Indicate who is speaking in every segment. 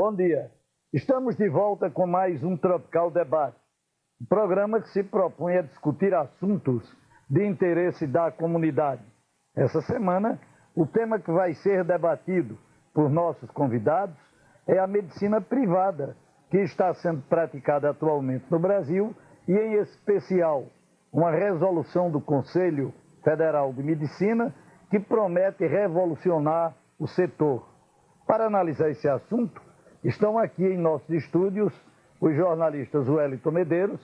Speaker 1: Bom dia. Estamos de volta com mais um Tropical Debate, um programa que se propõe a discutir assuntos de interesse da comunidade. Essa semana, o tema que vai ser debatido por nossos convidados é a medicina privada, que está sendo praticada atualmente no Brasil e, em especial, uma resolução do Conselho Federal de Medicina que promete revolucionar o setor. Para analisar esse assunto, estão aqui em nossos estúdios os jornalistas Wellington Medeiros,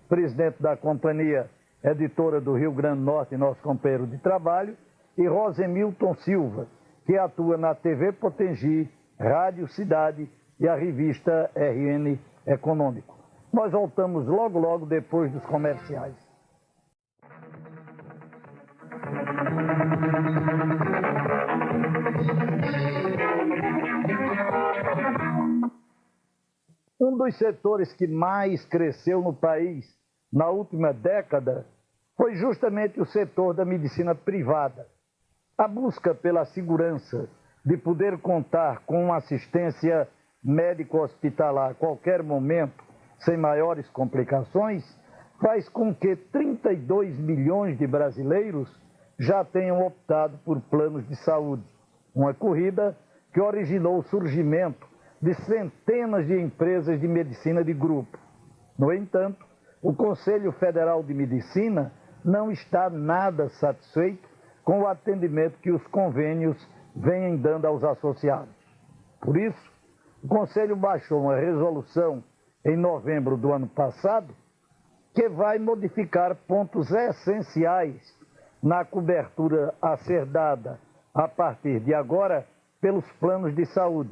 Speaker 1: presidente da Companhia Editora do Rio Grande do Norte e nosso companheiro de trabalho, e Rosemilton Silva, que atua na TV Potengi, Rádio Cidade e a revista RN Econômico. Nós voltamos logo depois dos comerciais. Um dos setores que mais cresceu no país na última década foi justamente o setor da medicina privada. A busca pela segurança de poder contar com uma assistência médico-hospitalar a qualquer momento, sem maiores complicações, faz com que 32 milhões de brasileiros já tenham optado por planos de saúde. Uma corrida que originou o surgimento de centenas de empresas de medicina de grupo. No entanto, o Conselho Federal de Medicina não está nada satisfeito com o atendimento que os convênios vêm dando aos associados. Por isso, o Conselho baixou uma resolução em novembro do ano passado que vai modificar pontos essenciais na cobertura a ser dada a partir de agora pelos planos de saúde,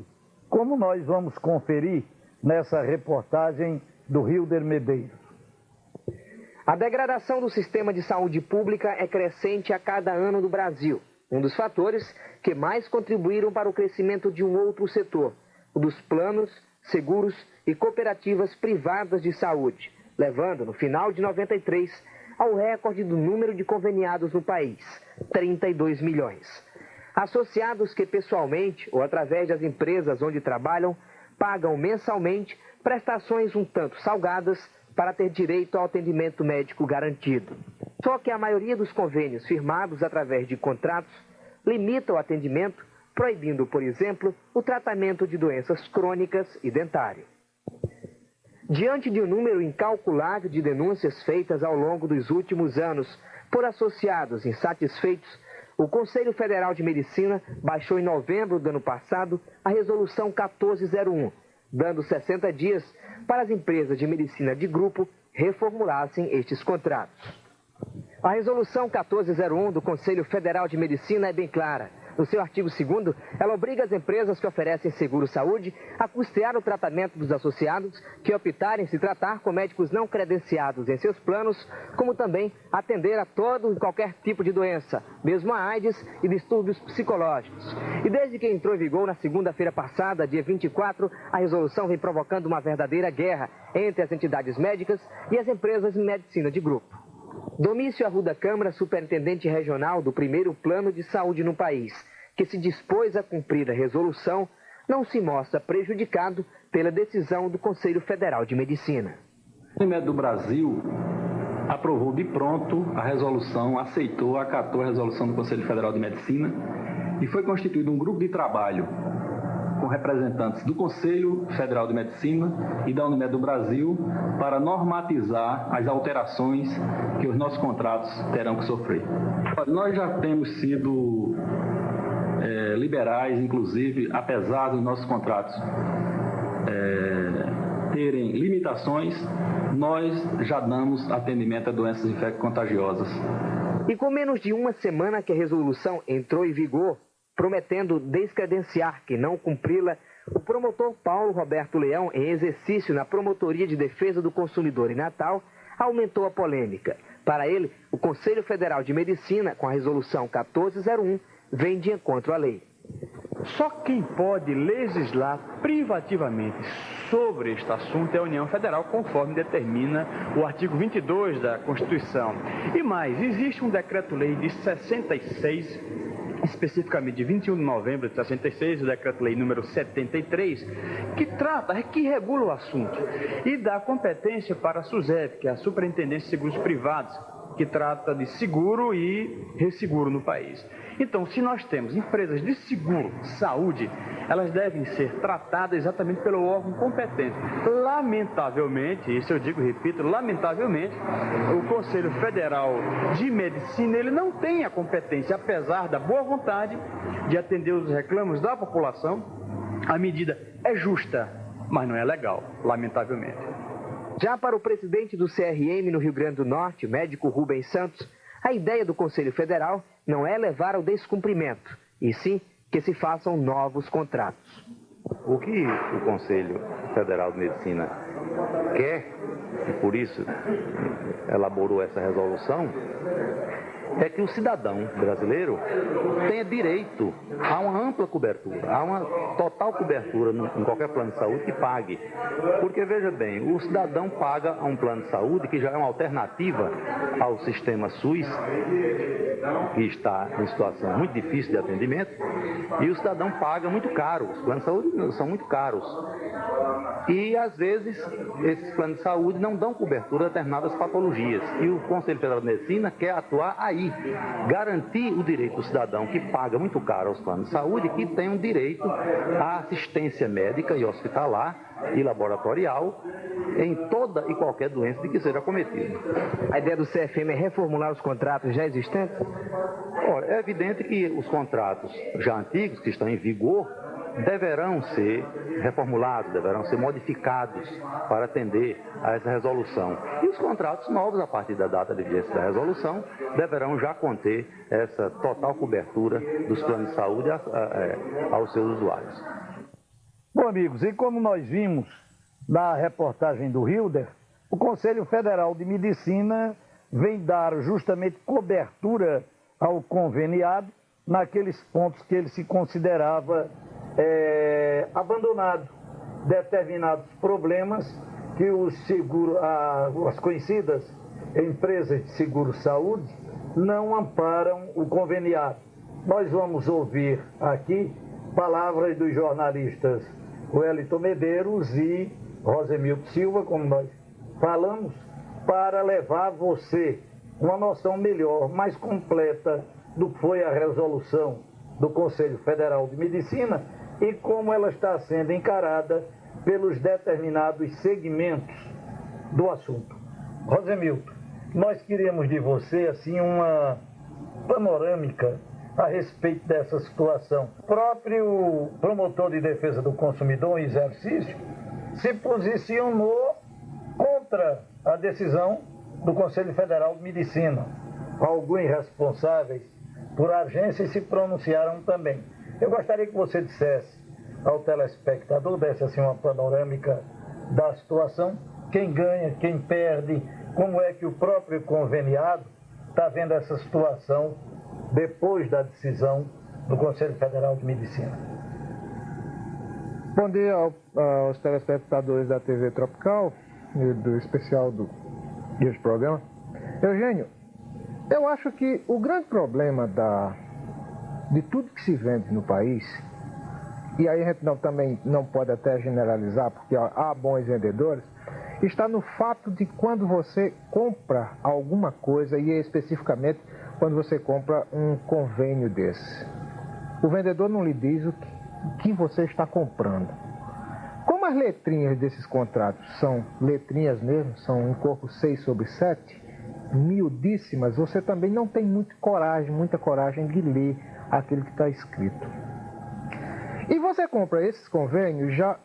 Speaker 1: como nós vamos conferir nessa reportagem do Hilder Medeiros.
Speaker 2: A degradação do sistema de saúde pública é crescente a cada ano no Brasil. Um dos fatores que mais contribuíram para o crescimento de um outro setor, o dos planos, seguros e cooperativas privadas de saúde, levando, no final de 93, ao recorde do número de conveniados no país, 32 milhões. Associados que pessoalmente ou através das empresas onde trabalham, pagam mensalmente prestações um tanto salgadas para ter direito ao atendimento médico garantido. Só que a maioria dos convênios firmados através de contratos limita o atendimento, proibindo, por exemplo, o tratamento de doenças crônicas e dentário. Diante de um número incalculável de denúncias feitas ao longo dos últimos anos por associados insatisfeitos, o Conselho Federal de Medicina baixou em novembro do ano passado a Resolução 1401, dando 60 dias para as empresas de medicina de grupo reformulassem estes contratos. A Resolução 1401 do Conselho Federal de Medicina é bem clara. No seu artigo 2º, ela obriga as empresas que oferecem seguro-saúde a custear o tratamento dos associados que optarem se tratar com médicos não credenciados em seus planos, como também atender a todo e qualquer tipo de doença, mesmo a AIDS e distúrbios psicológicos. E desde que entrou em vigor na segunda-feira passada, dia 24, a resolução vem provocando uma verdadeira guerra entre as entidades médicas e as empresas de medicina de grupo. Domício Arruda Câmara, superintendente regional do primeiro plano de saúde no país, que se dispôs a cumprir a resolução, não se mostra prejudicado pela decisão do Conselho Federal de Medicina.
Speaker 3: O Unimed do Brasil aprovou de pronto a resolução, acatou a resolução do Conselho Federal de Medicina e foi constituído um grupo de trabalho com representantes do Conselho Federal de Medicina e da Unimed do Brasil para normatizar as alterações que os nossos contratos terão que sofrer. Nós já temos sido liberais, inclusive, apesar dos nossos contratos terem limitações, nós já damos atendimento a doenças infecto-contagiosas.
Speaker 2: E com menos de uma semana que a resolução entrou em vigor, prometendo descredenciar quem não cumpri-la, o promotor Paulo Roberto Leão, em exercício na Promotoria de Defesa do Consumidor em Natal, aumentou a polêmica. Para ele, o Conselho Federal de Medicina, com a resolução 1401, vem de encontro à lei.
Speaker 4: Só quem pode legislar privativamente sobre este assunto é a União Federal, conforme determina o artigo 22 da Constituição. E mais, existe um decreto-lei de 66 especificamente de 21 de novembro de 66, o Decreto-Lei número 73, que regula o assunto e dá competência para a SUSEP, que é a Superintendência de Seguros Privados, que trata de seguro e resseguro no país. Então, se nós temos empresas de seguro, saúde, elas devem ser tratadas exatamente pelo órgão competente. Lamentavelmente, isso eu digo e repito, lamentavelmente, o Conselho Federal de Medicina, ele não tem a competência, apesar da boa vontade de atender os reclamos da população. A medida é justa, mas não é legal, lamentavelmente.
Speaker 2: Já para o presidente do CRM no Rio Grande do Norte, médico Rubens Santos, a ideia do Conselho Federal não é levar ao descumprimento, e sim que se façam novos contratos.
Speaker 5: O que o Conselho Federal de Medicina quer, e por isso elaborou essa resolução, é que o cidadão brasileiro tenha direito a uma ampla cobertura, a uma total cobertura em qualquer plano de saúde que pague. Porque, veja bem, o cidadão paga a um plano de saúde que já é uma alternativa ao sistema SUS, que está em situação muito difícil de atendimento, e o cidadão paga muito caro. Os planos de saúde são muito caros. E, às vezes, esses planos de saúde não dão cobertura a determinadas patologias. E o Conselho Federal de Medicina quer atuar aí, garantir o direito do cidadão que paga muito caro aos planos de saúde, que tem um direito à assistência médica e hospitalar e laboratorial em toda e qualquer doença de que seja acometido.
Speaker 2: A ideia do CFM é reformular os contratos já existentes?
Speaker 5: Ora, é evidente que os contratos já antigos, que estão em vigor, deverão ser reformulados, deverão ser modificados para atender a essa resolução. E os contratos novos, a partir da data de vigência da resolução, deverão já conter essa total cobertura dos planos de saúde aos seus usuários.
Speaker 1: Bom, amigos, e como nós vimos na reportagem do Hilder, o Conselho Federal de Medicina vem dar justamente cobertura ao conveniado naqueles pontos que ele se considerava abandonado, determinados problemas que as conhecidas empresas de seguro-saúde não amparam o conveniado. Nós vamos ouvir aqui palavras dos jornalistas Wellington Medeiros e Rosemildo Silva, como nós falamos, para levar a você uma noção melhor, mais completa do que foi a resolução do Conselho Federal de Medicina e como ela está sendo encarada pelos determinados segmentos do assunto. Rosemildo, nós queríamos de você assim uma panorâmica a respeito dessa situação. O próprio promotor de defesa do consumidor em exercício se posicionou contra a decisão do Conselho Federal de Medicina. Alguns responsáveis por agências se pronunciaram também. Eu gostaria que você dissesse ao telespectador, desse assim uma panorâmica da situação, quem ganha, quem perde, como é que o próprio conveniado está vendo essa situação depois da decisão do Conselho Federal de Medicina.
Speaker 6: Bom dia aos telespectadores da TV Tropical e do especial deste programa. Eugênio, eu acho que o grande problema de tudo que se vende no país, e aí a gente também não pode até generalizar, porque há bons vendedores, está no fato de quando você compra alguma coisa, e especificamente quando você compra um convênio desse. O vendedor não lhe diz o que você está comprando. Como as letrinhas desses contratos são letrinhas mesmo, são em corpo 6/7, miudíssimas, você também não tem muita coragem de ler aquilo que está escrito. E você compra esses convênios já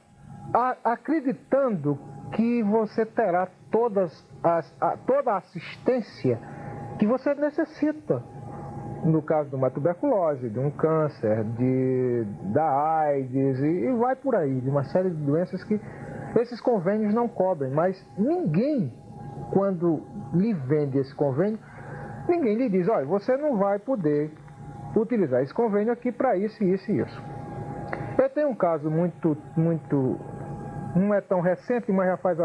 Speaker 6: acreditando que você terá toda a assistência que você necessita. No caso de uma tuberculose, de um câncer, da AIDS e vai por aí, de uma série de doenças que esses convênios não cobrem. Mas ninguém, quando lhe vende esse convênio, ninguém lhe diz, olha, você não vai poder utilizar esse convênio aqui para isso, isso e isso. Eu tenho um caso muito, não é tão recente, mas já faz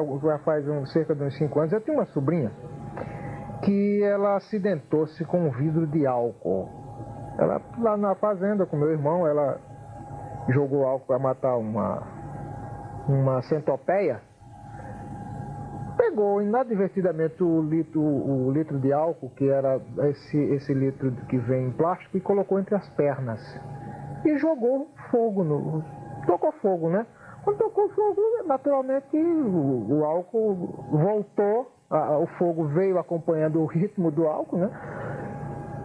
Speaker 6: cerca de uns 5 anos. Eu tenho uma sobrinha que ela acidentou-se com um vidro de álcool. Ela, lá na fazenda com meu irmão, ela jogou álcool para matar uma centopeia. Pegou inadvertidamente o litro de álcool, que era esse litro que vem em plástico, e colocou entre as pernas. E jogou fogo, tocou fogo, né? Quando tocou fogo, naturalmente o álcool voltou, o fogo veio acompanhando o ritmo do álcool, né?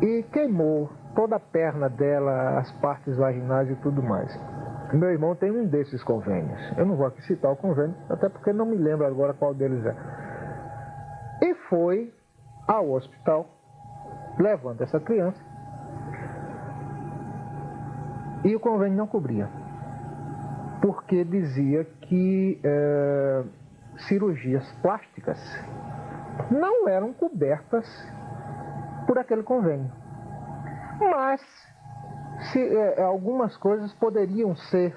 Speaker 6: E queimou toda a perna dela, as partes vaginais e tudo mais. Meu irmão tem um desses convênios. Eu não vou aqui citar o convênio, até porque não me lembro agora qual deles é. E foi ao hospital, levando essa criança, e o convênio não cobria. Porque dizia que cirurgias plásticas não eram cobertas por aquele convênio. Mas algumas coisas poderiam ser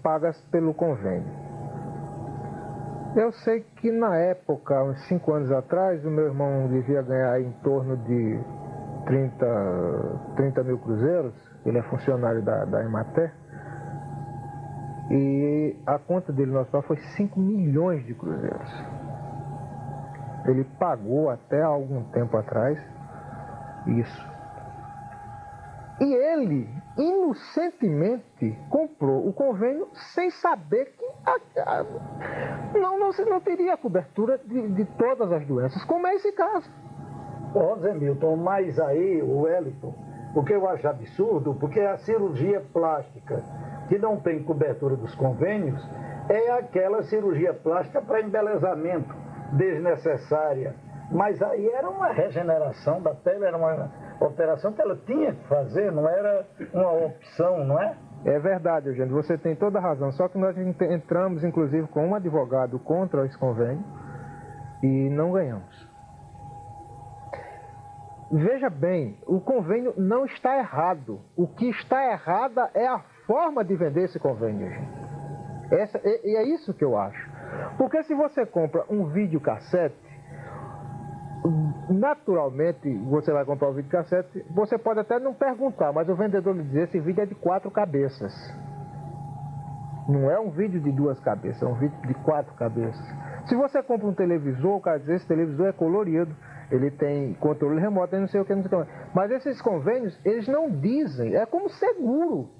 Speaker 6: pagas pelo convênio. Eu sei que na época, uns 5 anos atrás, o meu irmão devia ganhar em torno de 30 mil cruzeiros, ele é funcionário da Emater, e a conta dele no hospital foi 5 milhões de cruzeiros. Ele pagou até algum tempo atrás isso. E ele, inocentemente, comprou o convênio sem saber que não teria a cobertura de todas as doenças, como é esse caso.
Speaker 1: Ô, Zé Milton, mas aí, o Wellington, o que eu acho absurdo, porque a cirurgia plástica que não tem cobertura dos convênios é aquela cirurgia plástica para embelezamento desnecessária. Mas aí era uma regeneração da pele, era uma operação que ela tinha que fazer, não era uma opção, não é?
Speaker 6: É verdade, Eugênio, você tem toda a razão. Só que nós entramos, inclusive, com um advogado contra esse convênio e não ganhamos. Veja bem, o convênio não está errado. O que está errada é a forma de vender esse convênio, Eugênio. E é isso que eu acho. Porque se você compra um videocassete, naturalmente, você vai comprar o videocassete, você pode até não perguntar, mas o vendedor lhe diz, esse vídeo é de 4 cabeças. Não é um vídeo de 2 cabeças, é um vídeo de 4 cabeças. Se você compra um televisor, o cara diz, esse televisor é colorido, ele tem controle remoto, não sei o que, não sei o que. Mas esses convênios, eles não dizem, é como seguro.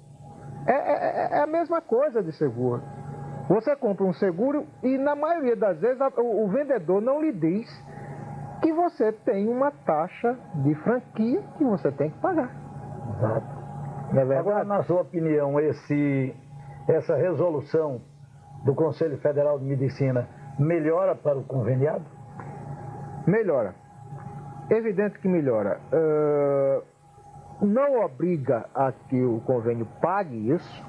Speaker 6: É a mesma coisa de seguro. Você compra um seguro e, na maioria das vezes, o vendedor não lhe diz que você tem uma taxa de franquia que você tem que pagar.
Speaker 1: Exato.
Speaker 6: Não é verdade?
Speaker 1: Agora, na sua opinião, essa resolução do Conselho Federal de Medicina melhora para o conveniado?
Speaker 6: Melhora. Evidente que melhora. Não obriga a que o convênio pague isso,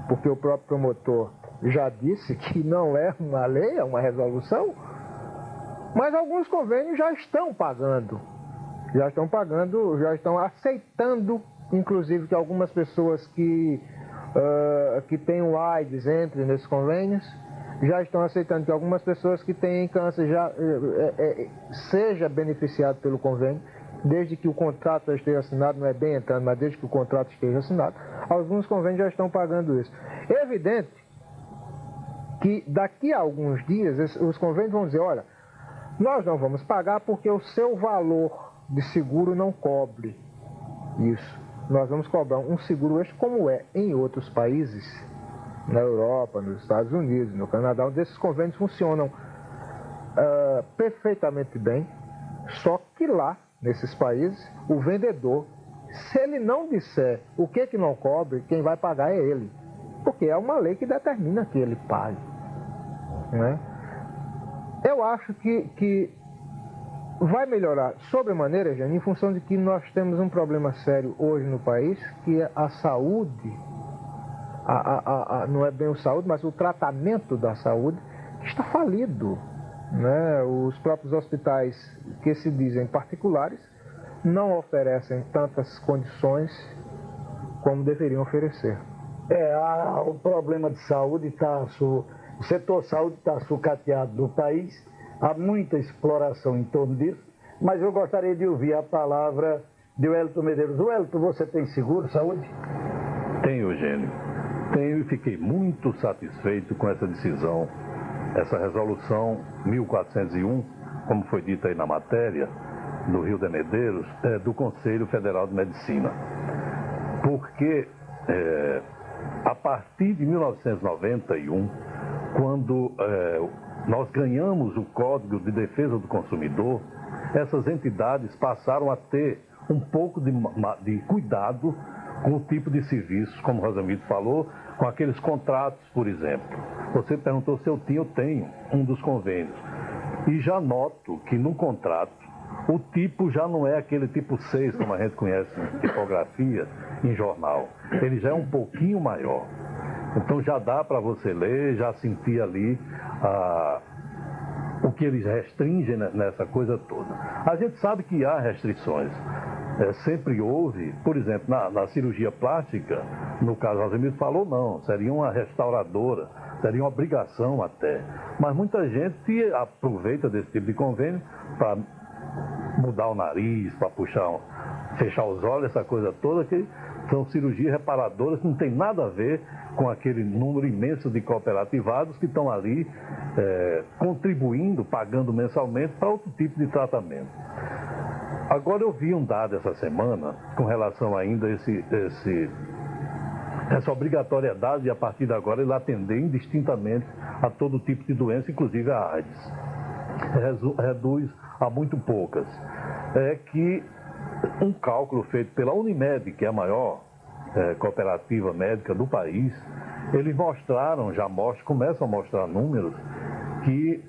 Speaker 6: porque o próprio promotor já disse que não é uma lei, é uma resolução. Mas alguns convênios já estão pagando, já estão aceitando, inclusive, que algumas pessoas que têm o AIDS entrem nesses convênios, já estão aceitando que algumas pessoas que têm câncer já seja beneficiado pelo convênio, desde que o contrato esteja assinado, não é bem entrando, mas desde que o contrato esteja assinado. Alguns convênios já estão pagando isso. É evidente que daqui a alguns dias os convênios vão dizer, olha, nós não vamos pagar porque o seu valor de seguro não cobre isso. Nós vamos cobrar um seguro extra como é em outros países, na Europa, nos Estados Unidos, no Canadá, onde esses convênios funcionam perfeitamente bem, só que lá, nesses países, o vendedor, se ele não disser o que não cobre, quem vai pagar é ele. Porque é uma lei que determina que ele pague. Né? Eu acho que vai melhorar sobremaneira, Jane, em função de que nós temos um problema sério hoje no país, que é a saúde, não é bem o saúde, mas o tratamento da saúde, que está falido. Né? Os próprios hospitais que se dizem particulares não oferecem tantas condições como deveriam oferecer.
Speaker 1: O problema de saúde o setor saúde está sucateado no país, há muita exploração em torno disso, mas eu gostaria de ouvir a palavra de Wellington Medeiros. Wellington, você tem seguro saúde?
Speaker 7: Tenho, Eugênio. Tenho e fiquei muito satisfeito com essa decisão, essa resolução 1401, como foi dito aí na matéria, do Rio de Medeiros, do Conselho Federal de Medicina. Porque a partir de 1991, quando nós ganhamos o Código de Defesa do Consumidor, essas entidades passaram a ter um pouco de cuidado com o tipo de serviço, como o Rosamildo falou, com aqueles contratos, por exemplo. Você perguntou se eu tinha, eu tenho um dos convênios. E já noto que no contrato, o tipo já não é aquele tipo 6, como a gente conhece em tipografia, em jornal. Ele já é um pouquinho maior. Então já dá para você ler, já sentir ali o que eles restringem nessa coisa toda. A gente sabe que há restrições. Sempre houve, por exemplo, na cirurgia plástica, no caso o Rosamildo falou, não, seria uma restauradora, seria uma obrigação até. Mas muita gente aproveita desse tipo de convênio para mudar o nariz, para fechar os olhos, essa coisa toda, que são cirurgias reparadoras que não tem nada a ver com aquele número imenso de cooperativados que estão ali contribuindo, pagando mensalmente para outro tipo de tratamento. Agora eu vi um dado essa semana com relação ainda a essa obrigatoriedade de a partir de agora ele atender indistintamente a todo tipo de doença, inclusive a AIDS. Reduz a muito poucas. É que um cálculo feito pela Unimed, que é a maior cooperativa médica do país, eles começam a mostrar números que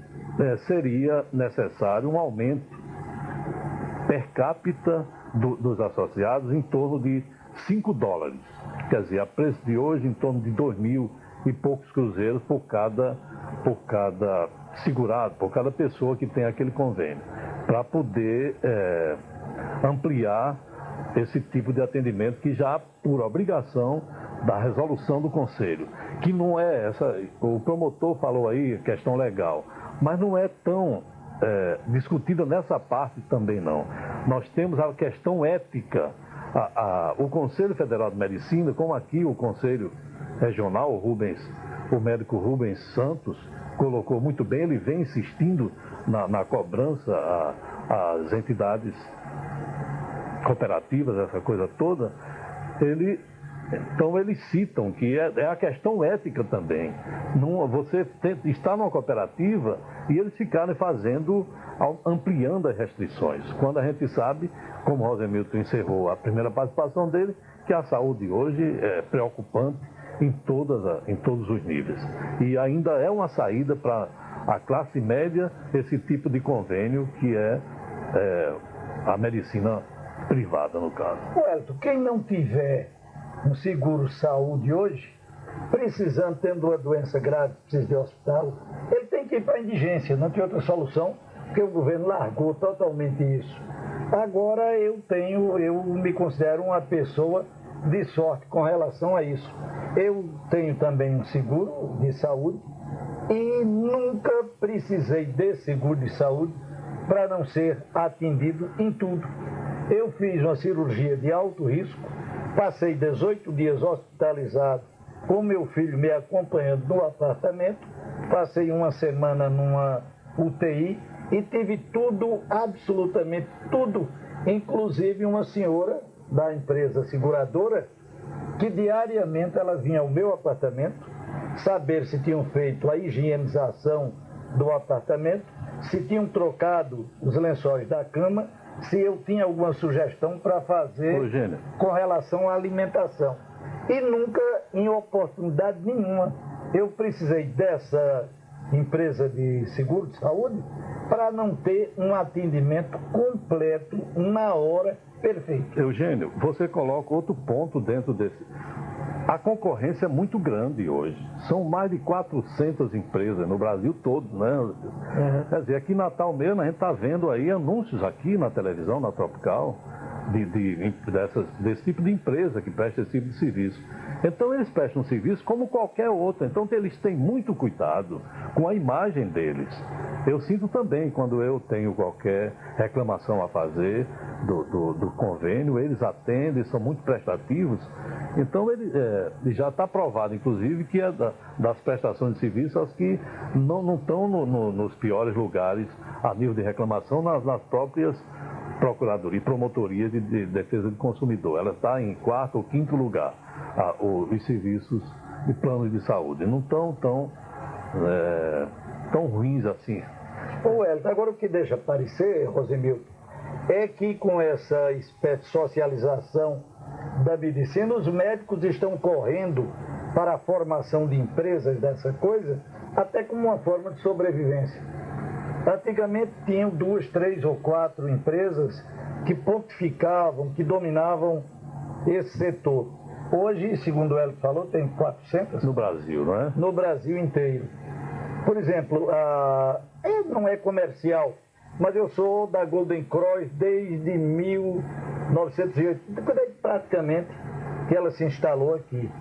Speaker 7: seria necessário um aumento per capita dos associados em torno de $5. Quer dizer, a preço de hoje, em torno de 2.000 e poucos cruzeiros por cada segurado, por cada pessoa que tem aquele convênio, para poder ampliar esse tipo de atendimento que já por obrigação da resolução do Conselho, que não é essa, o promotor falou aí, questão legal, mas não é tão discutida nessa parte também não. Nós temos a questão ética, o Conselho Federal de Medicina, como aqui o Conselho Regional, o médico Rubens Santos colocou muito bem, ele vem insistindo na cobrança às entidades cooperativas, essa coisa toda, então eles citam que é a questão ética também. Você está numa cooperativa e eles ficarem ampliando as restrições, quando a gente sabe, como o Rosamilton encerrou a primeira participação dele, que a saúde hoje é preocupante em todos os níveis. E ainda é uma saída para a classe média esse tipo de convênio que é a medicina privada, no caso.
Speaker 1: Wellington, quem não tiver um seguro saúde hoje, tendo uma doença grave, precisa de hospital, ele tem que ir para a indigência, não tem outra solução, porque o governo largou totalmente isso. Agora eu me considero uma pessoa de sorte com relação a isso. Eu tenho também um seguro de saúde e nunca precisei de seguro de saúde para não ser atendido em tudo. Eu fiz uma cirurgia de alto risco, passei 18 dias hospitalizado com meu filho me acompanhando no apartamento, passei uma semana numa UTI e tive tudo, absolutamente tudo, inclusive uma senhora da empresa seguradora, que diariamente ela vinha ao meu apartamento, saber se tinham feito a higienização do apartamento, se tinham trocado os lençóis da cama, se eu tinha alguma sugestão para fazer com relação à alimentação. E nunca, em oportunidade nenhuma, eu precisei dessa empresa de seguro de saúde para não ter um atendimento completo na hora perfeita.
Speaker 7: Eugênio, você coloca outro ponto dentro desse. A concorrência é muito grande hoje. São mais de 400 empresas no Brasil todo, né? Uhum. Quer dizer, aqui em Natal mesmo a gente está vendo aí anúncios aqui na televisão, na Tropical, desse tipo de empresa que presta esse tipo de serviço. Então eles prestam um serviço como qualquer outro. Então eles têm muito cuidado com a imagem deles. Eu sinto também, quando eu tenho qualquer reclamação a fazer, do convênio, eles atendem, são muito prestativos. Então, ele já está provado, inclusive, que é das prestações de serviço as que não estão nos piores lugares a nível de reclamação nas próprias procuradorias e promotorias de defesa do consumidor. Ela está em 4º ou 5º lugar, os serviços de planos de saúde. Não estão tão ruins assim.
Speaker 1: Ô, Hélio, agora o que deixa parecer, Rosemilton, é que com essa espécie de socialização da medicina, os médicos estão correndo para a formação de empresas dessa coisa, até como uma forma de sobrevivência. Antigamente tinham 2, 3 ou 4 empresas que pontificavam, que dominavam esse setor. Hoje, segundo o Hélio falou, tem 400?
Speaker 7: No Brasil, não é?
Speaker 1: No Brasil inteiro. Por exemplo, não é comercial, mas eu sou da Golden Cross desde 1980, praticamente que ela se instalou aqui.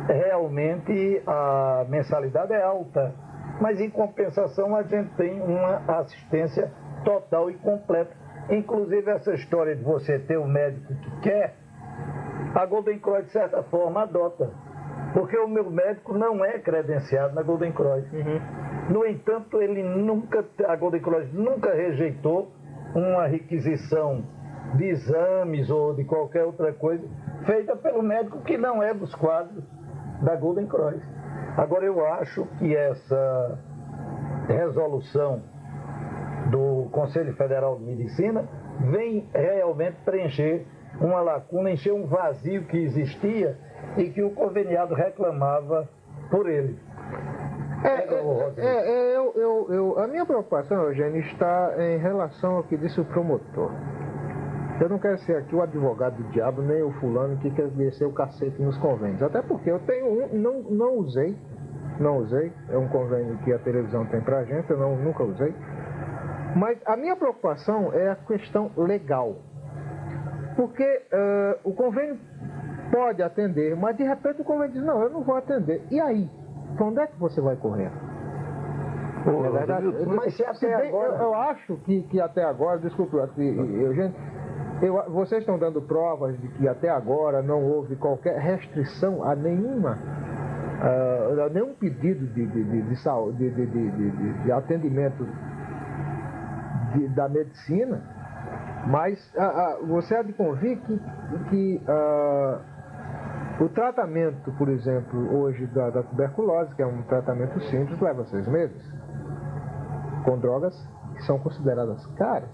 Speaker 1: Realmente a mensalidade é alta, mas em compensação a gente tem uma assistência total e completa. Inclusive essa história de você ter o médico que quer, a Golden Cross de certa forma adota, porque o meu médico não é credenciado na Golden Cross. No entanto, a Golden Cross nunca rejeitou uma requisição de exames ou de qualquer outra coisa feita pelo médico que não é dos quadros da Golden Cross. Agora, eu acho que essa resolução do Conselho Federal de Medicina vem realmente preencher uma lacuna, encher um vazio que existia e que o conveniado reclamava por ele.
Speaker 6: A minha preocupação, Eugênio, está em relação ao que disse o promotor. Eu não quero ser aqui o advogado do diabo, nem o fulano que quer descer o cacete nos convênios. Até porque eu tenho não usei, é um convênio que a televisão tem pra gente, eu nunca usei. Mas a minha preocupação é a questão legal. Porque o convênio pode atender, mas de repente o convênio diz, não, eu não vou atender. E aí? Para onde é que você vai correr? É verdade?
Speaker 1: Mas se até agora...
Speaker 6: Eu acho que até agora, desculpe, Eugênio, vocês estão dando provas de que até agora não houve qualquer restrição a nenhum pedido de saúde, de atendimento da medicina, mas você há de convir que o tratamento, por exemplo, hoje da tuberculose, que é um tratamento simples, leva 6 meses, com drogas que são consideradas caras.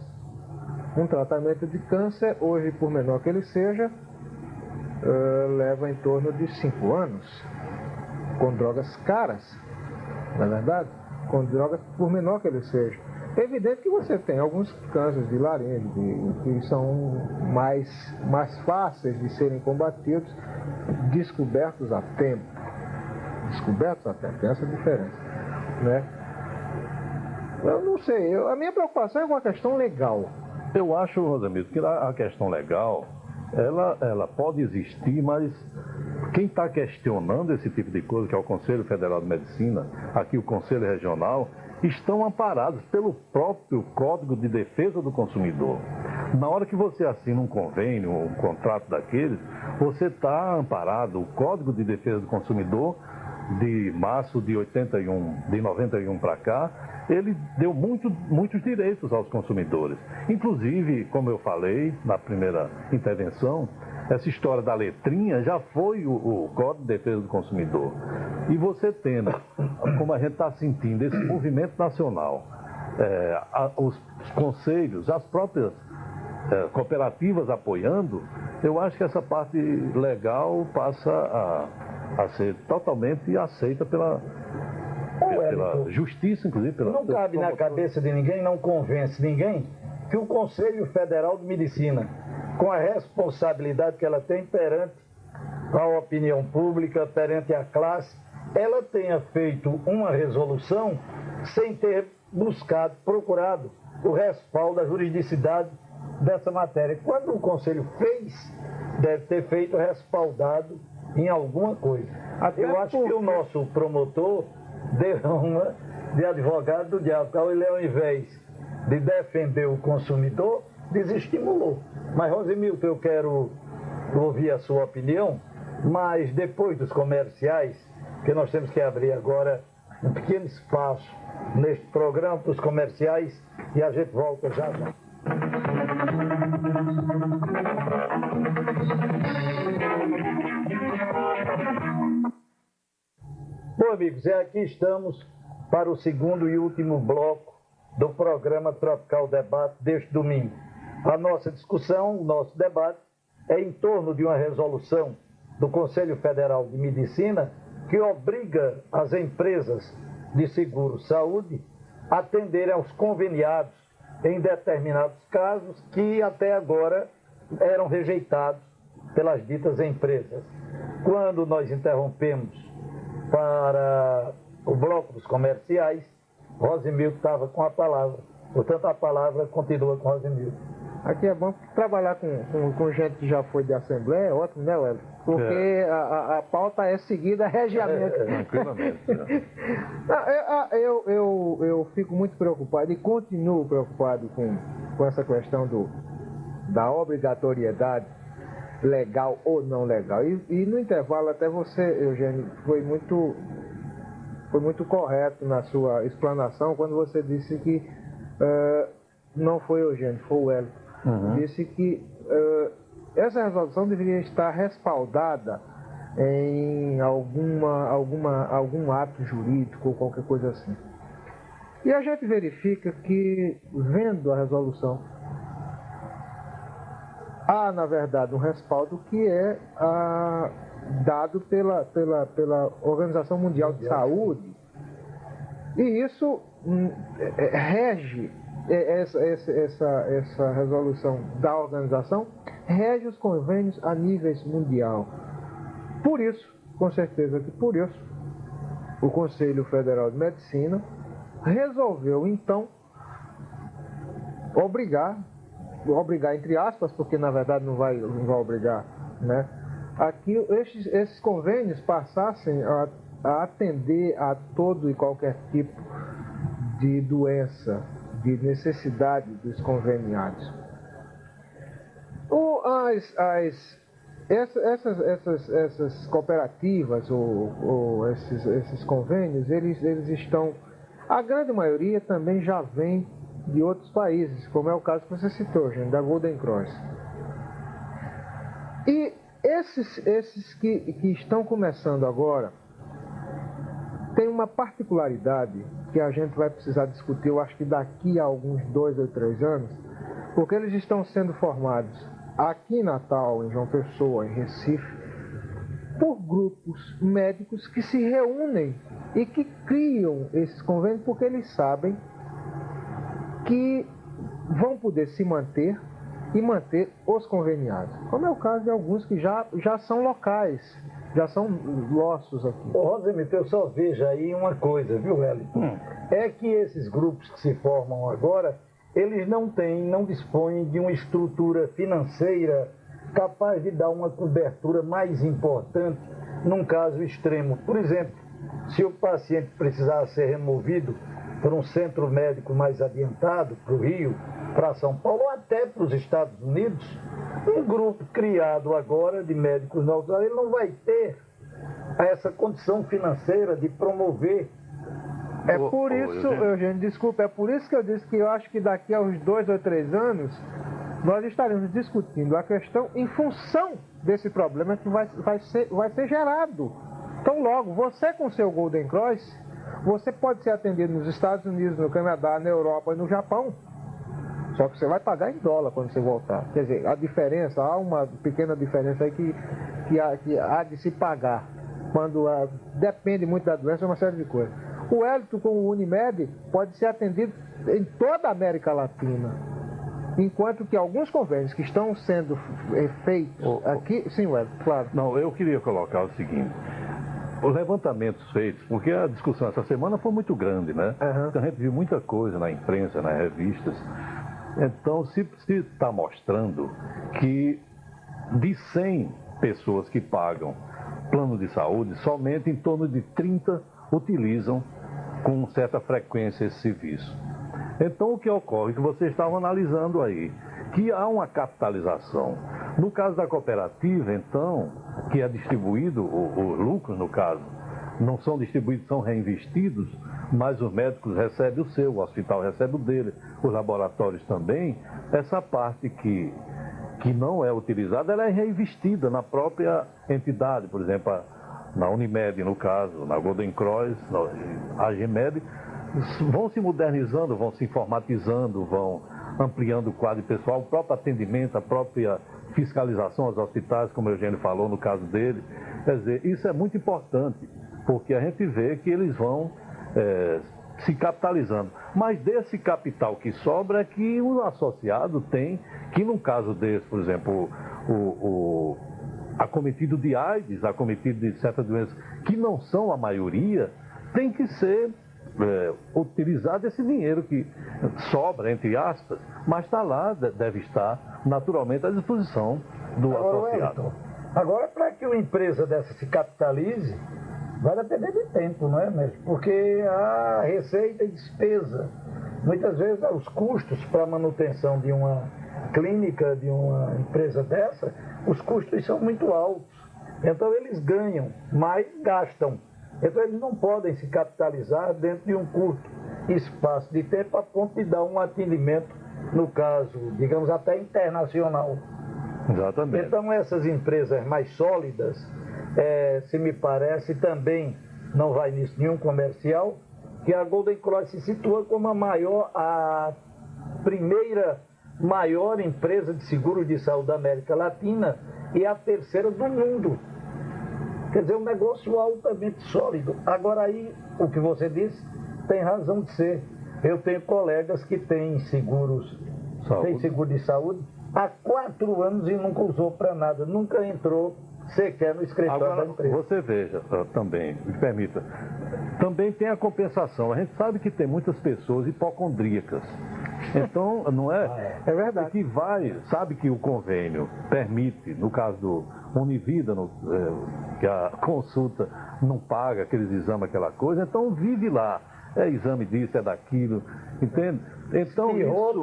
Speaker 6: Um tratamento de câncer, hoje, por menor que ele seja, leva em torno de 5 anos, com drogas caras, não é verdade? Com drogas, por menor que ele seja. É evidente que você tem alguns cânceres de laringe que são mais fáceis de serem combatidos, descobertos a tempo. Tem essa diferença, né? Eu não sei, a minha preocupação é com a questão legal.
Speaker 7: Eu acho, Rosemilton, que a questão legal, ela pode existir, mas quem está questionando esse tipo de coisa, que é o Conselho Federal de Medicina, aqui o Conselho Regional, estão amparados pelo próprio Código de Defesa do Consumidor. Na hora que você assina um convênio, um contrato daqueles, você está amparado. O Código de Defesa do Consumidor, de março de 91 para cá, ele deu muitos direitos aos consumidores. Inclusive, como eu falei na primeira intervenção, essa história da letrinha já foi o Código de Defesa do Consumidor. E você tendo, como a gente está sentindo, esse movimento nacional, os conselhos, as próprias cooperativas apoiando, eu acho que essa parte legal passa a ser totalmente aceita pela justiça, inclusive.
Speaker 1: Não cabe na cabeça de ninguém, não convence ninguém, que o Conselho Federal de Medicina, com a responsabilidade que ela tem perante a opinião pública, perante a classe, ela tenha feito uma resolução sem ter procurado o respaldo da juridicidade dessa matéria. Quando o Conselho fez, deve ter feito respaldado em alguma coisa. Eu acho que o nosso promotor deu uma de advogado do diabo. Ele, ao invés de defender o consumidor, desestimulou. Mas, Rosemilton, eu quero ouvir a sua opinião, mas depois dos comerciais, que nós temos que abrir agora um pequeno espaço neste programa para os comerciais e a gente volta já já. Bom, amigos, aqui estamos para o segundo e último bloco do programa Tropical Debate deste domingo. A nossa discussão, o nosso debate, é em torno de uma resolução do Conselho Federal de Medicina que obriga as empresas de seguro-saúde a atenderem aos conveniados em determinados casos que até agora eram rejeitados pelas ditas empresas. Quando nós interrompemos para o bloco dos comerciais, Rosemilton estava com a palavra. Portanto, a palavra continua com Rosemilton.
Speaker 6: Aqui é bom trabalhar com gente que já foi de Assembleia, é ótimo, né, Wélio? Porque a pauta é seguida regiamente.
Speaker 7: Tranquilamente.
Speaker 6: Eu fico muito preocupado e continuo preocupado com essa questão da obrigatoriedade legal ou não legal. E no intervalo até você, Eugênio, foi muito correto na sua explanação quando você disse que não foi Eugênio, foi o Hélio. Disse que essa resolução deveria estar respaldada em algum ato jurídico ou qualquer coisa assim. E a gente verifica que, vendo a resolução, há, na verdade, um respaldo que é dado pela Organização Mundial de Saúde. E isso rege, essa resolução da organização, rege os convênios a níveis mundial. Por isso, com certeza que por isso, o Conselho Federal de Medicina resolveu, então, obrigar entre aspas, porque na verdade não vai obrigar, né, a que esses convênios passassem a atender a todo e qualquer tipo de doença, de necessidade dos conveniados. Essas cooperativas ou esses convênios, eles estão, a grande maioria também já vem de outros países, como é o caso que você citou, gente, da Golden Cross. E esses que estão começando agora tem uma particularidade que a gente vai precisar discutir, eu acho que daqui a alguns 2 ou 3 anos, porque eles estão sendo formados aqui em Natal, em João Pessoa, em Recife, por grupos médicos que se reúnem e que criam esses convênios porque eles sabem que vão poder se manter e manter os conveniados. Como é o caso de alguns que já são locais, já são nossos aqui.
Speaker 1: Rosemilton, eu só vejo aí uma coisa, viu, Wellington? É que esses grupos que se formam agora, eles não dispõem de uma estrutura financeira capaz de dar uma cobertura mais importante num caso extremo. Por exemplo, se o paciente precisar ser removido para um centro médico mais adiantado, para o Rio, para São Paulo, ou até para os Estados Unidos, um grupo criado agora de médicos novos, ele não vai ter essa condição financeira de promover.
Speaker 6: É por isso, Eugênio, desculpa, é por isso que eu disse que eu acho que daqui a uns 2 ou 3 anos nós estaremos discutindo a questão em função desse problema que vai ser gerado. Então logo, você com seu Golden Cross, você pode ser atendido nos Estados Unidos, no Canadá, na Europa e no Japão. Só que você vai pagar em dólar quando você voltar. Quer dizer, a diferença, há uma pequena diferença aí que há de se pagar. Depende muito da doença, uma série de coisas. O Wellington com o Unimed pode ser atendido em toda a América Latina. Enquanto que alguns convênios que estão sendo feitos aqui... Sim, Wellington, claro.
Speaker 7: Não, eu queria colocar o seguinte. Os levantamentos feitos, porque a discussão essa semana foi muito grande, né? Então a gente viu muita coisa na imprensa, nas revistas. Então, se está mostrando que de 100 pessoas que pagam plano de saúde, somente em torno de 30 utilizam com certa frequência esse serviço. Então, o que ocorre, que vocês estavam analisando aí, que há uma capitalização. No caso da cooperativa, então, que é distribuído, os lucros, no caso, não são distribuídos, são reinvestidos, mas os médicos recebem o seu, o hospital recebe o dele, os laboratórios também. Essa parte que não é utilizada, ela é reinvestida na própria entidade, por exemplo, na Unimed, no caso, na Golden Cross, na AGMED, vão se modernizando, vão se informatizando, vão ampliando o quadro pessoal, o próprio atendimento, a própria fiscalização aos hospitais, como o Eugênio falou no caso dele. Quer dizer, isso é muito importante, porque a gente vê que eles vão se capitalizando. Mas desse capital que sobra é que o associado tem, que no caso desse, por exemplo, o acometido de AIDS, acometido de certas doenças, que não são a maioria, tem que ser utilizado esse dinheiro que sobra, entre aspas, mas está lá, deve estar naturalmente à disposição do associado.
Speaker 1: Agora, para que uma empresa dessa se capitalize, vai depender de tempo, não é mesmo? Porque a receita e despesa, muitas vezes os custos para a manutenção de uma clínica, de uma empresa dessa, os custos são muito altos. Então eles ganham, mas gastam. Então eles não podem se capitalizar dentro de um curto espaço de tempo a ponto de dar um atendimento, no caso, digamos, até internacional.
Speaker 7: Exatamente.
Speaker 1: Então essas empresas mais sólidas, se me parece, também não vai nisso nenhum comercial, que a Golden Cross se situa como a primeira maior empresa de seguro de saúde da América Latina e a terceira do mundo. Quer dizer, um negócio altamente sólido. Agora aí, o que você disse, tem razão de ser. Eu tenho colegas que têm seguro de saúde há 4 anos e nunca usou para nada, nunca entrou sequer no escritório
Speaker 7: Agora,
Speaker 1: da empresa.
Speaker 7: você veja também, me permita, também tem a compensação. A gente sabe que tem muitas pessoas hipocondríacas. Então, não é?
Speaker 6: É verdade.
Speaker 7: Que sabe que o convênio permite, no caso do Univida, que a consulta não paga aqueles exames, aquela coisa, então vive lá. É exame disso, é daquilo, entende? Então, isso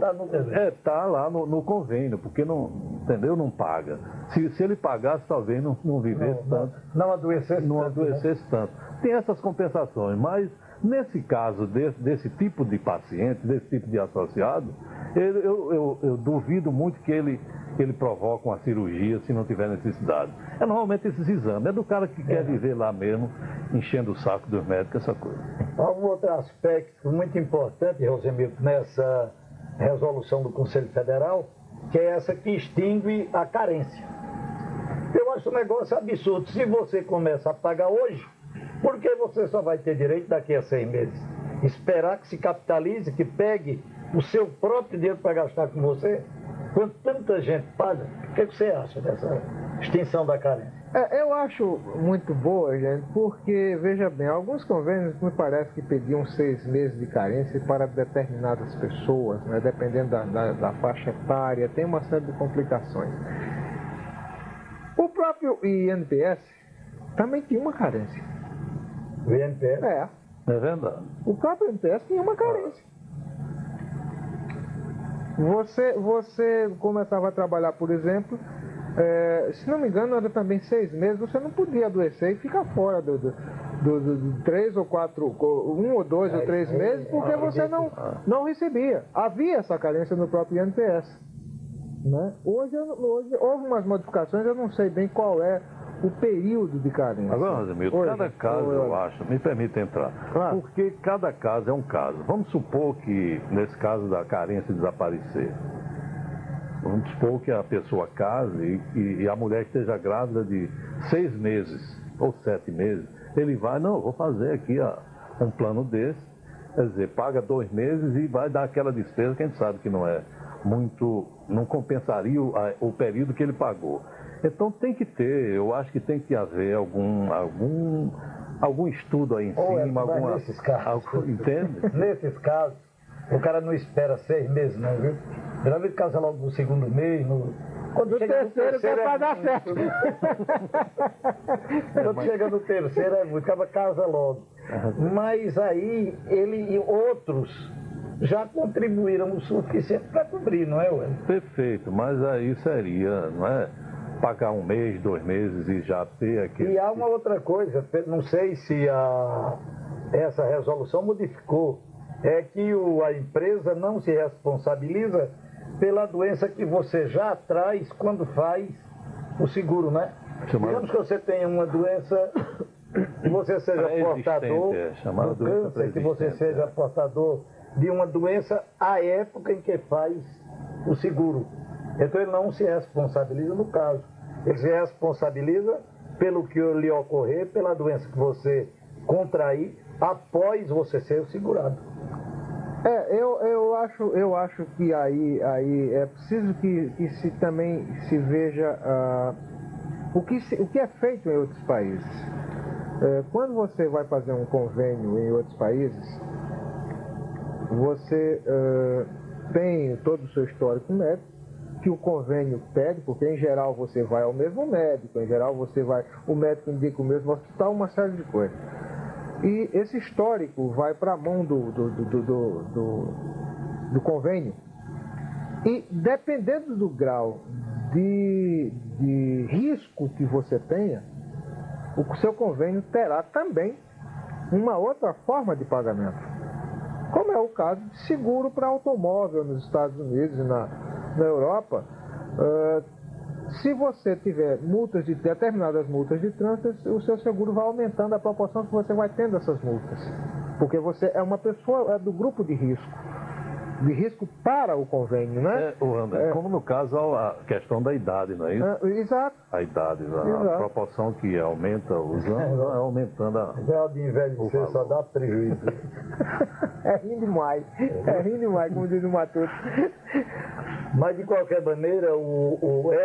Speaker 7: tá lá no convênio, porque não, entendeu? Não paga. Se ele pagasse, talvez não vivesse tanto.
Speaker 1: Não adoecesse
Speaker 7: tanto. Tem essas compensações, mas nesse caso desse tipo de paciente, desse tipo de associado, eu duvido muito que ele provoque uma cirurgia se não tiver necessidade. É normalmente esses exames, é do cara que quer viver lá mesmo, enchendo o saco dos médicos, essa coisa.
Speaker 1: Há um outro aspecto muito importante, Rosemildo, nessa resolução do Conselho Federal, que é essa que extingue a carência. Eu acho um negócio absurdo. Se você começa a pagar hoje, por que você só vai ter direito daqui a 6 meses? Esperar que se capitalize, que pegue o seu próprio dinheiro para gastar com você? Quando tanta gente paga, o que você acha dessa extinção da carência?
Speaker 6: Eu acho muito boa, gente, porque, veja bem, alguns convênios me parece que pediam 6 meses de carência para determinadas pessoas, né, dependendo da faixa etária, tem uma série de complicações. O próprio INPS também tinha uma carência.
Speaker 1: O INPS?
Speaker 6: É
Speaker 7: verdade.
Speaker 6: O próprio INPS tinha uma carência. Você começava a trabalhar, por exemplo, se não me engano, era também 6 meses, você não podia adoecer e ficar fora do 3 ou 4, 1 ou 2 ou 3 meses, porque você não recebia. Havia essa carência no próprio INPS. Né? Hoje houve umas modificações, eu não sei bem qual é o período de carência.
Speaker 7: Agora, Rosemildo, cada caso, eu acho, me permite entrar,
Speaker 6: claro,
Speaker 7: porque cada caso é um caso. Vamos supor que, nesse caso da carência desaparecer, vamos supor que a pessoa case e a mulher esteja grávida de 6 meses ou 7 meses, ele vai, vou fazer aqui um plano desse, quer dizer, paga 2 meses e vai dar aquela despesa que a gente sabe que não é muito, não compensaria o período que ele pagou. Então tem que ter, eu acho que tem que haver algum estudo aí em cima,
Speaker 1: nesses casos,
Speaker 7: entende?
Speaker 1: Nesses casos, o cara não espera 6 meses não, viu? Geralmente casa logo no 2º mês, quando chega no terceiro
Speaker 6: é para dar certo.
Speaker 1: Quando chega no terceiro é muito, acaba casa logo. Mas aí outros já contribuíram o suficiente para cobrir, não é, Wellington?
Speaker 7: Perfeito, mas aí seria, não é? Pagar um mês, 2 meses e já ter aquele...
Speaker 1: E há uma outra coisa, não sei se essa resolução modificou, é que a empresa não se responsabiliza pela doença que você já traz quando faz o seguro, né? Digamos que você tenha uma doença, que você seja portador do câncer, que você seja portador de uma doença à época em que faz o seguro. Então ele não se responsabiliza no caso. Ele se responsabiliza pelo que lhe ocorrer, pela doença que você contrair após você ser segurado.
Speaker 6: Eu acho que aí é preciso que se também se veja o que é feito em outros países. Quando você vai fazer um convênio em outros países, você tem todo o seu histórico médico, que o convênio pede, porque em geral você vai ao mesmo médico, em geral o médico indica o mesmo hospital, uma série de coisas. E esse histórico vai para a mão do convênio. E dependendo do grau de risco que você tenha, o seu convênio terá também uma outra forma de pagamento. Como é o caso de seguro para automóvel nos Estados Unidos e na Europa. Se você tiver determinadas multas de trânsito, o seu seguro vai aumentando a proporção que você vai tendo essas multas. Porque você é uma pessoa do grupo de risco para o convênio, né?
Speaker 7: Como no caso a questão da idade, não é isso?
Speaker 6: Exato.
Speaker 7: A idade, a proporção que aumenta os anos, vai aumentando a...
Speaker 1: O grau de envelhecer só dá prejuízo.
Speaker 6: É rindo demais, como diz o Matuto.
Speaker 1: Mas, de qualquer maneira,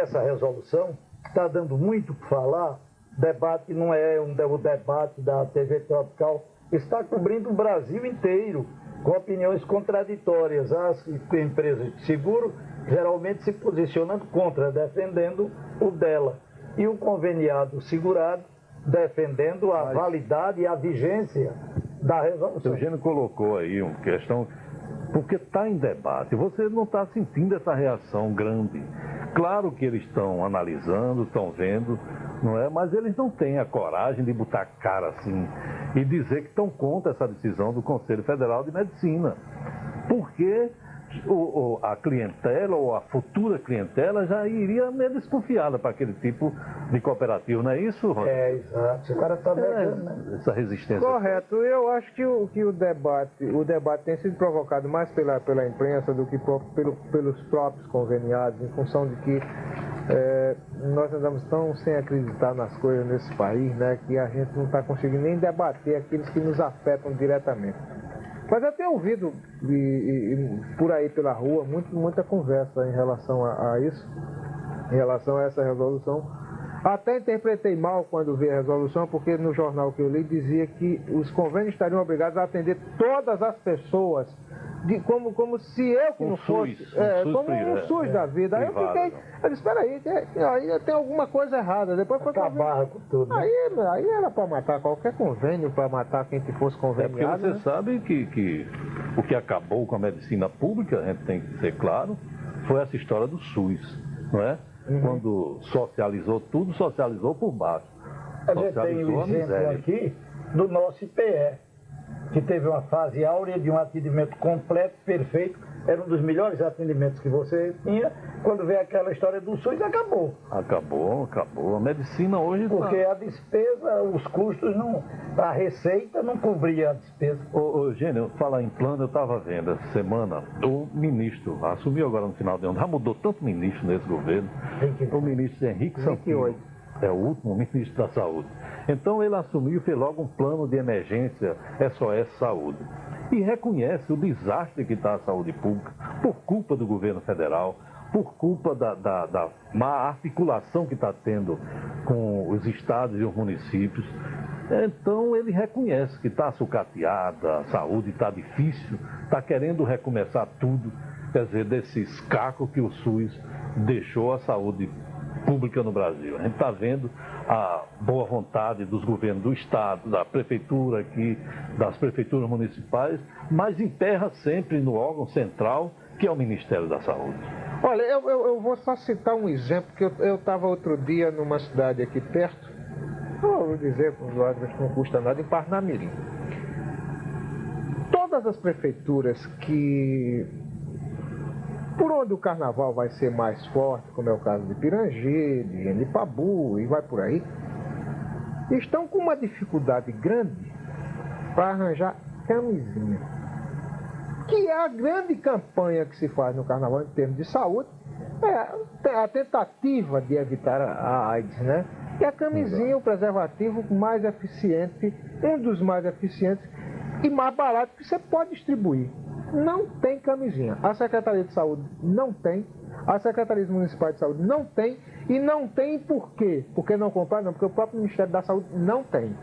Speaker 1: essa resolução está dando muito para falar. Debate não é o debate da TV Tropical, está cobrindo o Brasil inteiro, com opiniões contraditórias. As empresas de seguro geralmente se posicionando contra, defendendo o dela. E o conveniado segurado defendendo a validade e a vigência da resolução.
Speaker 7: O Eugênio colocou aí uma questão, porque está em debate. Você não está sentindo essa reação grande. Claro que eles estão analisando, estão vendo, não é? Mas eles não têm a coragem de botar a cara assim e dizer que estão contra essa decisão do Conselho Federal de Medicina. Porque a clientela ou a futura clientela já iria meio desconfiada para aquele tipo de cooperativa, não é isso, Rogério?
Speaker 1: Exato. O cara está devendo, né?
Speaker 7: Essa resistência.
Speaker 6: Correto. Eu acho que o debate tem sido provocado mais pela imprensa do que pelos próprios conveniados, em função de que nós andamos tão sem acreditar nas coisas nesse país, né, que a gente não está conseguindo nem debater aqueles que nos afetam diretamente. Mas eu tenho ouvido por aí pela rua muita conversa em relação a isso, em relação a essa resolução. Até interpretei mal quando vi a resolução, porque no jornal que eu li dizia que os convênios estariam obrigados a atender todas as pessoas, como se eu que não fosse, como um SUS da vida. Aí eu disse, espera aí tem alguma coisa errada. Depois foi
Speaker 1: acabar com tudo.
Speaker 6: Aí era para matar qualquer convênio, para matar quem que fosse conveniado.
Speaker 7: Porque você sabe que o que acabou com a medicina pública, a gente tem que ser claro, foi essa história do SUS, não é? Quando socializou tudo, socializou por baixo.
Speaker 1: A gente tem o exemplo aqui do nosso IPE, que teve uma fase áurea de um atendimento completo, perfeito. Era um dos melhores atendimentos que você tinha. Quando veio aquela história do SUS, acabou.
Speaker 7: Acabou. A medicina hoje...
Speaker 1: Porque a despesa, os custos, a receita não cobria a despesa.
Speaker 7: Eugênio, falar em plano, eu estava vendo essa semana, o ministro, assumiu agora no final de ano, já mudou tanto ministro nesse governo, o ministro Henrique Santos. É o último ministro da Saúde. Então ele assumiu e fez logo um plano de emergência SOS Saúde. E reconhece o desastre que está a saúde pública por culpa do governo federal, por culpa da má articulação que está tendo com os estados e os municípios. Então ele reconhece que está sucateada, a saúde está difícil, está querendo recomeçar tudo, quer dizer, desse escaco que o SUS deixou a saúde pública no Brasil. A gente está vendo a boa vontade dos governos do Estado, da Prefeitura aqui, das prefeituras municipais, mas emperra sempre no órgão central, que é o Ministério da Saúde.
Speaker 6: Olha, eu vou só citar um exemplo, que eu estava outro dia numa cidade aqui perto, vou dizer para os usuários que não custa nada, em Parnamirim. Todas as prefeituras que, por onde o carnaval vai ser mais forte, como é o caso de Pirangi, de Genipabu e vai por aí, estão com uma dificuldade grande para arranjar camisinha, que é a grande campanha que se faz no carnaval em termos de saúde, é a tentativa de evitar a AIDS, né? E a camisinha, o preservativo mais eficiente, um dos mais eficientes e mais barato que você pode distribuir. Não tem camisinha. A Secretaria de Saúde não tem, a Secretaria Municipal de Saúde não tem, e não tem por quê? Porque não comprar? Não, porque o próprio Ministério da Saúde não tem.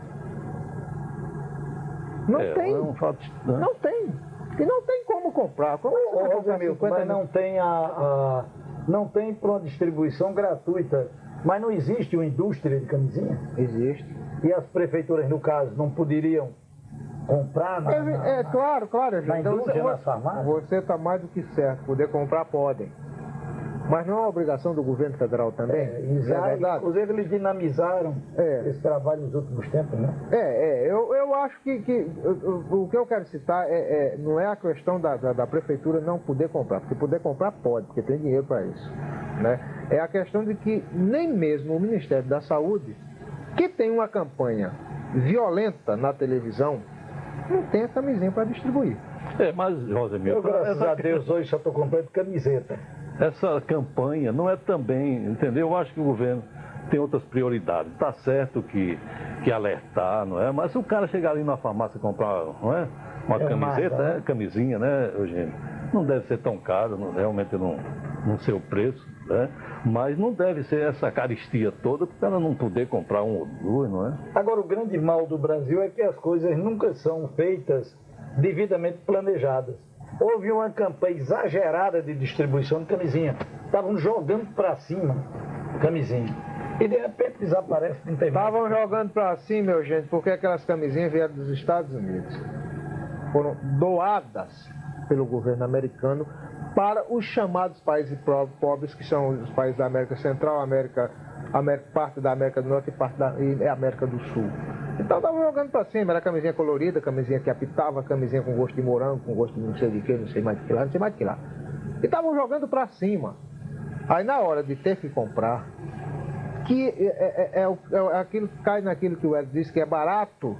Speaker 6: Não tem.
Speaker 7: É um fato, né?
Speaker 6: Não tem. E não tem como comprar. Como é que você vai comprar 50
Speaker 1: mas não tem não tem para uma distribuição gratuita. Mas não existe uma indústria de camisinha?
Speaker 6: Existe.
Speaker 1: E as prefeituras, no caso, não poderiam comprar
Speaker 6: claro,
Speaker 1: na indústria, nas farmácias?
Speaker 6: Você está mais do que certo. Poder comprar, podem. Mas não é uma obrigação do governo federal também?
Speaker 1: Exato.
Speaker 6: É verdade?
Speaker 1: Inclusive, eles dinamizaram esse trabalho nos últimos tempos, né?
Speaker 6: Eu acho que o que eu quero citar não é a questão da prefeitura não poder comprar, porque poder comprar pode, porque tem dinheiro para isso, né? É a questão de que nem mesmo o Ministério da Saúde, que tem uma campanha violenta na televisão, não tem a camisinha para distribuir.
Speaker 7: Mas, Rosemiro,
Speaker 1: graças a Deus, hoje só estou comprando camiseta.
Speaker 7: Essa campanha não é também, entendeu? Eu acho que o governo tem outras prioridades. Está certo que alertar, não é? Mas se o cara chegar ali na farmácia e comprar, não é? Uma camiseta, camisinha, né, Eugênio? Não deve ser tão caro, realmente não sei o preço, né? Mas não deve ser essa caristia toda para ela não poder comprar um ou dois, não é?
Speaker 1: Agora, o grande mal do Brasil é que as coisas nunca são feitas devidamente planejadas. Houve uma campanha exagerada de distribuição de camisinha. Estavam jogando para cima camisinha. E de repente desaparece, não tem mais.
Speaker 6: Estavam jogando para cima, meu gente, porque aquelas camisinhas vieram dos Estados Unidos. Foram doadas pelo governo americano para os chamados países pobres, que são os países da América Central, parte da América do Norte e parte da América do Sul. Então estavam jogando para cima, era camisinha colorida, camisinha que apitava, camisinha com gosto de morango, com gosto de não sei de que, não sei mais de que lá, não sei mais de que lá. E estavam jogando para cima. Aí na hora de ter que comprar, que aquilo que cai naquilo que o Wellington disse, que é barato,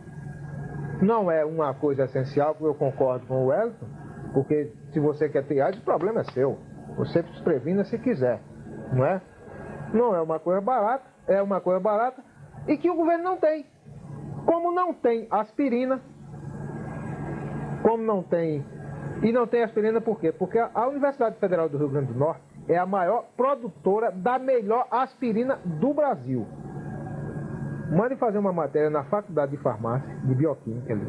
Speaker 6: não é uma coisa essencial, porque eu concordo com o Wellington, porque se você quer ter AIDS, o problema é seu. Você se previna se quiser, não é? Não é uma coisa barata, é uma coisa barata e que o governo não tem. Como não tem aspirina, e não tem aspirina por quê? Porque a Universidade Federal do Rio Grande do Norte é a maior produtora da melhor aspirina do Brasil. Mande fazer uma matéria na Faculdade de Farmácia, de Bioquímica ali,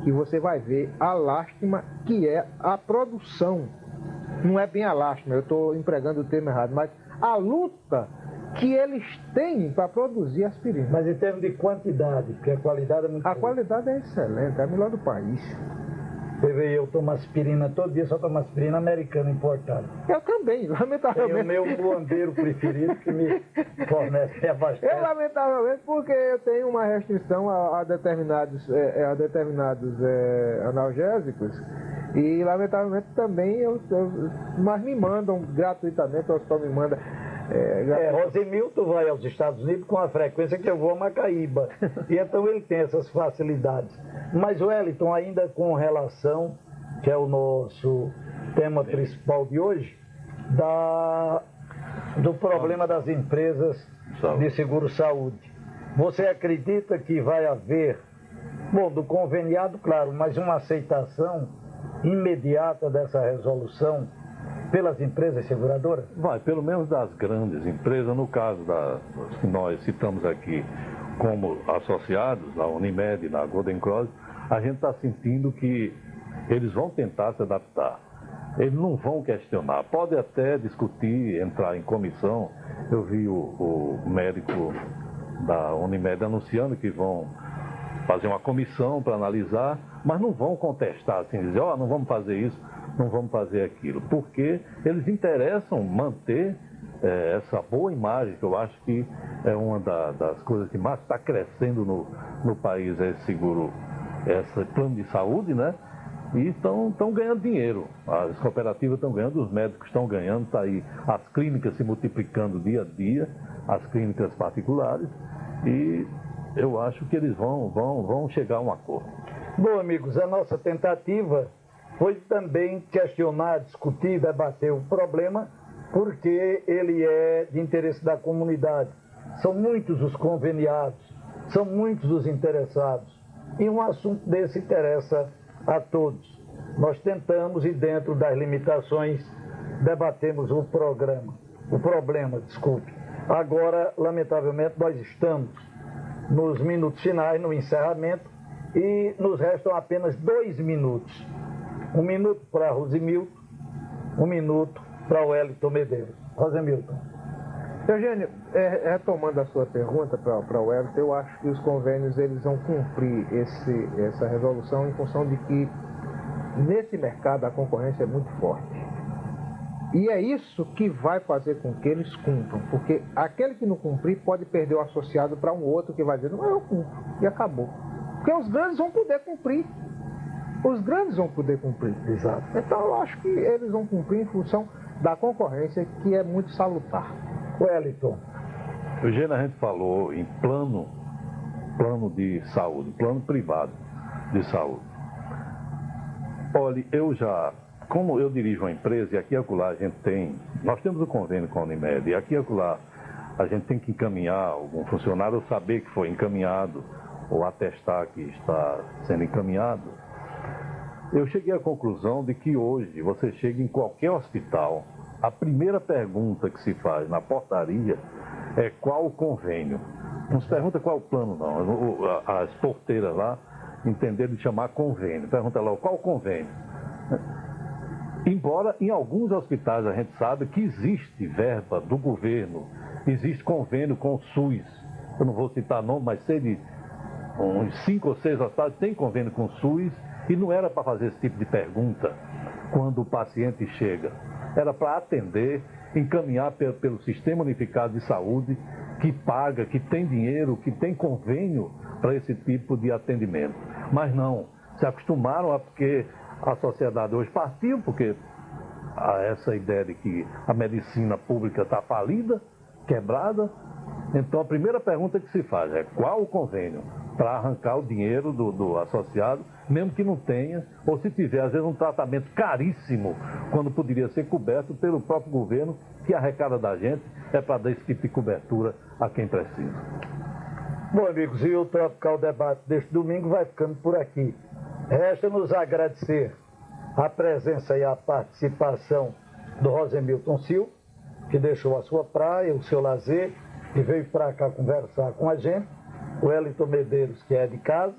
Speaker 6: que você vai ver a lástima que é a produção. Não é bem a lástima, eu estou empregando o termo errado, mas a luta que eles têm para produzir aspirina.
Speaker 1: Mas em termos de quantidade, porque a qualidade é muito boa.
Speaker 6: A qualidade é excelente, é a melhor do país.
Speaker 1: Você vê, eu tomo aspirina todo dia, só tomo aspirina americana importada.
Speaker 6: Eu também, lamentavelmente.
Speaker 1: É o meu luandeiro preferido que me fornece e abastece.
Speaker 6: Eu, lamentavelmente, porque eu tenho uma restrição a determinados analgésicos e, lamentavelmente, também mas me mandam gratuitamente, o hospital me manda.
Speaker 1: Rosemilton vai aos Estados Unidos com a frequência que eu vou a Macaíba. E então ele tem essas facilidades. Mas, Wellington, ainda com relação, que é o nosso tema principal de hoje, do problema das empresas de seguro-saúde. Você acredita que vai haver, do conveniado, claro, mas uma aceitação imediata dessa resolução pelas empresas seguradoras?
Speaker 7: Vai, pelo menos das grandes empresas, no caso das que nós citamos aqui como associados, na Unimed, na Golden Cross, a gente está sentindo que eles vão tentar se adaptar. Eles não vão questionar, pode até discutir, entrar em comissão. Eu vi o médico da Unimed anunciando que vão fazer uma comissão para analisar, mas não vão contestar, assim, dizer, não vamos fazer isso, não vamos fazer aquilo, porque eles interessam manter essa boa imagem, que eu acho que é uma das coisas que mais está crescendo no país, é esse seguro, esse plano de saúde, né? E estão ganhando dinheiro. As cooperativas estão ganhando, os médicos estão ganhando, está aí as clínicas se multiplicando dia a dia, as clínicas particulares, e eu acho que eles vão chegar a um acordo.
Speaker 1: Bom, amigos, a nossa tentativa foi também questionar, discutir, debater o problema, porque ele é de interesse da comunidade. São muitos os conveniados, são muitos os interessados, e um assunto desse interessa a todos. Nós tentamos, e dentro das limitações, debatemos o problema. Agora, lamentavelmente, nós estamos nos minutos finais, no encerramento, e nos restam apenas 2 minutos. 1 minuto para Rosemilton, 1 minuto para o Wellington Medeiros. Rosemilton.
Speaker 6: Eugênio, retomando a sua pergunta para o Wellington, eu acho que os convênios eles vão cumprir essa resolução em função de que nesse mercado a concorrência é muito forte. E é isso que vai fazer com que eles cumpram, porque aquele que não cumprir pode perder o associado para um outro que vai dizer, não, eu cumpro, e acabou. Porque os grandes vão poder cumprir. Os grandes vão poder cumprir.
Speaker 1: Exato.
Speaker 6: Então eu acho que eles vão cumprir em função da concorrência, que é muito salutar.
Speaker 1: Wellington.
Speaker 7: Eugênio, a gente falou em plano de saúde, plano privado de saúde. Olha, como eu dirijo uma empresa, e aqui e acolá nós temos o convênio com a Unimed, e aqui e acolá a gente tem que encaminhar algum funcionário, ou saber que foi encaminhado, ou atestar que está sendo encaminhado. Eu cheguei à conclusão de que hoje você chega em qualquer hospital, a primeira pergunta que se faz na portaria é qual o convênio. Não se pergunta qual o plano, não. As porteiras lá entenderam de chamar convênio. Pergunta lá qual o convênio. Embora em alguns hospitais a gente sabe que existe verba do governo, existe convênio com o SUS. Eu não vou citar nome, mas sei de uns 5 ou 6 hospitais tem convênio com o SUS, e não era para fazer esse tipo de pergunta quando o paciente chega. Era para atender, encaminhar pelo Sistema Unificado de Saúde, que paga, que tem dinheiro, que tem convênio para esse tipo de atendimento. Mas não, se acostumaram porque a sociedade hoje partiu, porque há essa ideia de que a medicina pública está falida, quebrada. Então a primeira pergunta que se faz é qual o convênio para arrancar o dinheiro do associado, mesmo que não tenha, ou se tiver, às vezes, um tratamento caríssimo, quando poderia ser coberto pelo próprio governo, que arrecada da gente, é para dar esse tipo de cobertura a quem precisa.
Speaker 1: Bom, amigos, e o Tropical Debate deste domingo vai ficando por aqui. Resta-nos agradecer a presença e a participação do Rosemilton Silva, que deixou a sua praia, o seu lazer, e veio para cá conversar com a gente, o Wellington Medeiros, que é de casa,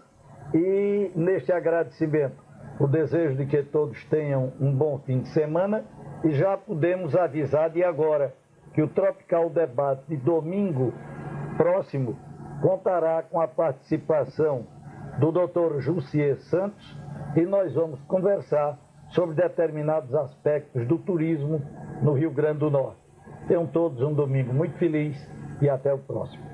Speaker 1: e neste agradecimento, o desejo de que todos tenham um bom fim de semana, e já podemos avisar de agora que o Tropical Debate de domingo próximo contará com a participação do Dr. Jussier Santos, e nós vamos conversar sobre determinados aspectos do turismo no Rio Grande do Norte. Tenham todos um domingo muito feliz e até o próximo.